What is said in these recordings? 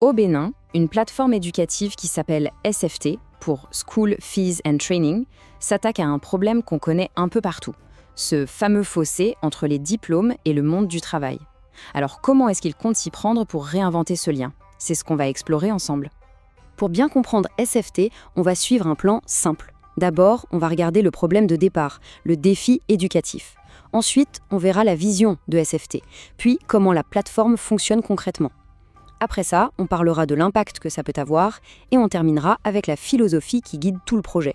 Au Bénin, une plateforme éducative qui s'appelle SFT, pour School Fees and Training, s'attaque à un problème qu'on connaît un peu partout, ce fameux fossé entre les diplômes et le monde du travail. Alors comment est-ce qu'il compte s'y prendre pour réinventer ce lien? C'est ce qu'on va explorer ensemble. Pour bien comprendre SFT, on va suivre un plan simple. D'abord, on va regarder le problème de départ, le défi éducatif. Ensuite, on verra la vision de SFT, puis comment la plateforme fonctionne concrètement. Après ça, on parlera de l'impact que ça peut avoir et on terminera avec la philosophie qui guide tout le projet.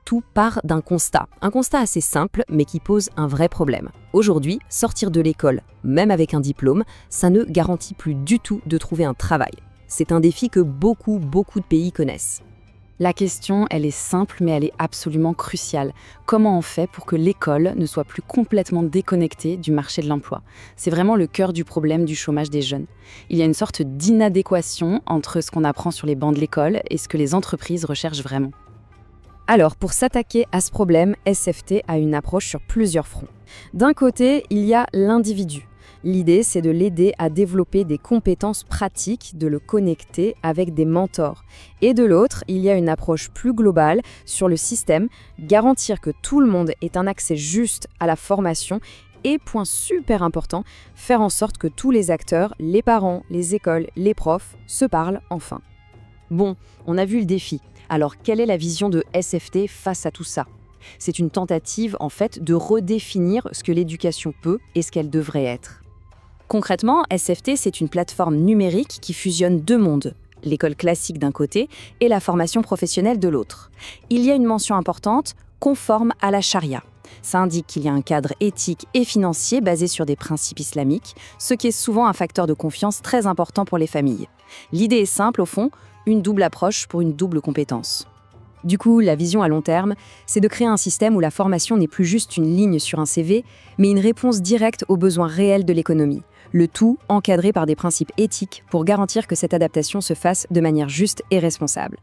Tout part d'un constat. Un constat assez simple, mais qui pose un vrai problème. Aujourd'hui, sortir de l'école, même avec un diplôme, ça ne garantit plus du tout de trouver un travail. C'est un défi que beaucoup de pays connaissent. La question, elle est simple, mais elle est absolument cruciale. Comment on fait pour que l'école ne soit plus complètement déconnectée du marché de l'emploi? C'est vraiment le cœur du problème du chômage des jeunes. Il y a une sorte d'inadéquation entre ce qu'on apprend sur les bancs de l'école et ce que les entreprises recherchent vraiment. Alors, pour s'attaquer à ce problème, SFT a une approche sur plusieurs fronts. D'un côté, il y a l'individu. L'idée, c'est de l'aider à développer des compétences pratiques, de le connecter avec des mentors. Et de l'autre, il y a une approche plus globale sur le système, garantir que tout le monde ait un accès juste à la formation et, point super important, faire en sorte que tous les acteurs, les parents, les écoles, les profs, se parlent enfin. Bon, on a vu le défi. Alors, quelle est la vision de SFT face à tout ça? C'est une tentative, en fait, de redéfinir ce que l'éducation peut et ce qu'elle devrait être. Concrètement, SFT, c'est une plateforme numérique qui fusionne deux mondes, l'école classique d'un côté et la formation professionnelle de l'autre. Il y a une mention importante, conforme à la charia. Ça indique qu'il y a un cadre éthique et financier basé sur des principes islamiques, ce qui est souvent un facteur de confiance très important pour les familles. L'idée est simple au fond, une double approche pour une double compétence. Du coup, la vision à long terme, c'est de créer un système où la formation n'est plus juste une ligne sur un CV, mais une réponse directe aux besoins réels de l'économie. Le tout encadré par des principes éthiques pour garantir que cette adaptation se fasse de manière juste et responsable.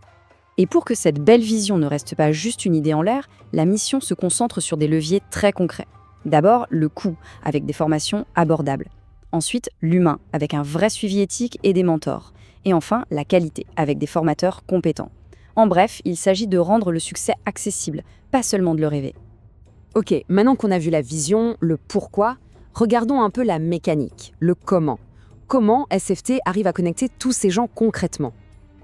Et pour que cette belle vision ne reste pas juste une idée en l'air, la mission se concentre sur des leviers très concrets. D'abord, le coût, avec des formations abordables. Ensuite, l'humain, avec un vrai suivi éthique et des mentors. Et enfin, la qualité, avec des formateurs compétents. En bref, il s'agit de rendre le succès accessible, pas seulement de le rêver. Ok, maintenant qu'on a vu la vision, le pourquoi, regardons un peu la mécanique, le comment. Comment SFT arrive à connecter tous ces gens concrètement?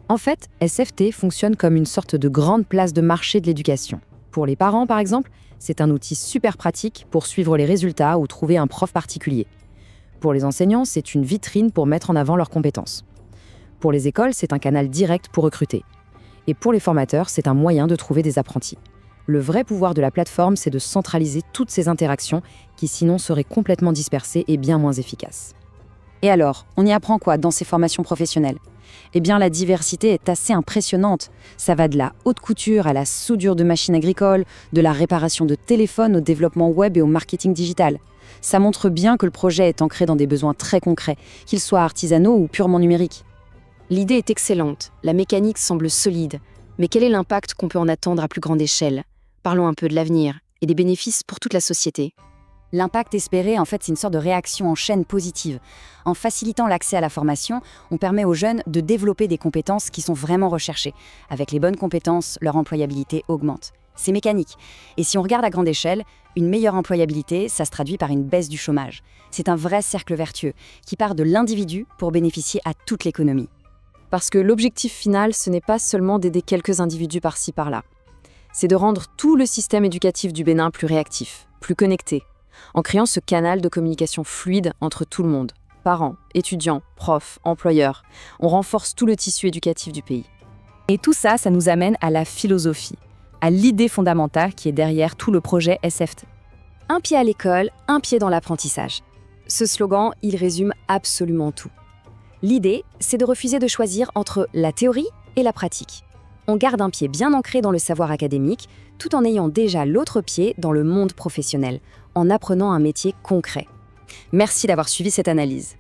En fait, SFT fonctionne comme une sorte de grande place de marché de l'éducation. Pour les parents, par exemple, c'est un outil super pratique pour suivre les résultats ou trouver un prof particulier. Pour les enseignants, c'est une vitrine pour mettre en avant leurs compétences. Pour les écoles, c'est un canal direct pour recruter. Et pour les formateurs, c'est un moyen de trouver des apprentis. Le vrai pouvoir de la plateforme, c'est de centraliser toutes ces interactions qui sinon seraient complètement dispersées et bien moins efficaces. Et alors, on y apprend quoi dans ces formations professionnelles? Eh bien, la diversité est assez impressionnante. Ça va de la haute couture à la soudure de machines agricoles, de la réparation de téléphones au développement web et au marketing digital. Ça montre bien que le projet est ancré dans des besoins très concrets, qu'ils soient artisanaux ou purement numériques. L'idée est excellente, la mécanique semble solide, mais quel est l'impact qu'on peut en attendre à plus grande échelle? Parlons un peu de l'avenir et des bénéfices pour toute la société. L'impact espéré, en fait, c'est une sorte de réaction en chaîne positive. En facilitant l'accès à la formation, on permet aux jeunes de développer des compétences qui sont vraiment recherchées. Avec les bonnes compétences, leur employabilité augmente. C'est mécanique. Et si on regarde à grande échelle, une meilleure employabilité, ça se traduit par une baisse du chômage. C'est un vrai cercle vertueux qui part de l'individu pour bénéficier à toute l'économie. Parce que l'objectif final, ce n'est pas seulement d'aider quelques individus par-ci par-là. C'est de rendre tout le système éducatif du Bénin plus réactif, plus connecté, en créant ce canal de communication fluide entre tout le monde, parents, étudiants, profs, employeurs. On renforce tout le tissu éducatif du pays. Et tout ça, ça nous amène à la philosophie, à l'idée fondamentale qui est derrière tout le projet SFT. Un pied à l'école, un pied dans l'apprentissage. Ce slogan, il résume absolument tout. L'idée, c'est de refuser de choisir entre la théorie et la pratique. On garde un pied bien ancré dans le savoir académique, tout en ayant déjà l'autre pied dans le monde professionnel, en apprenant un métier concret. Merci d'avoir suivi cette analyse.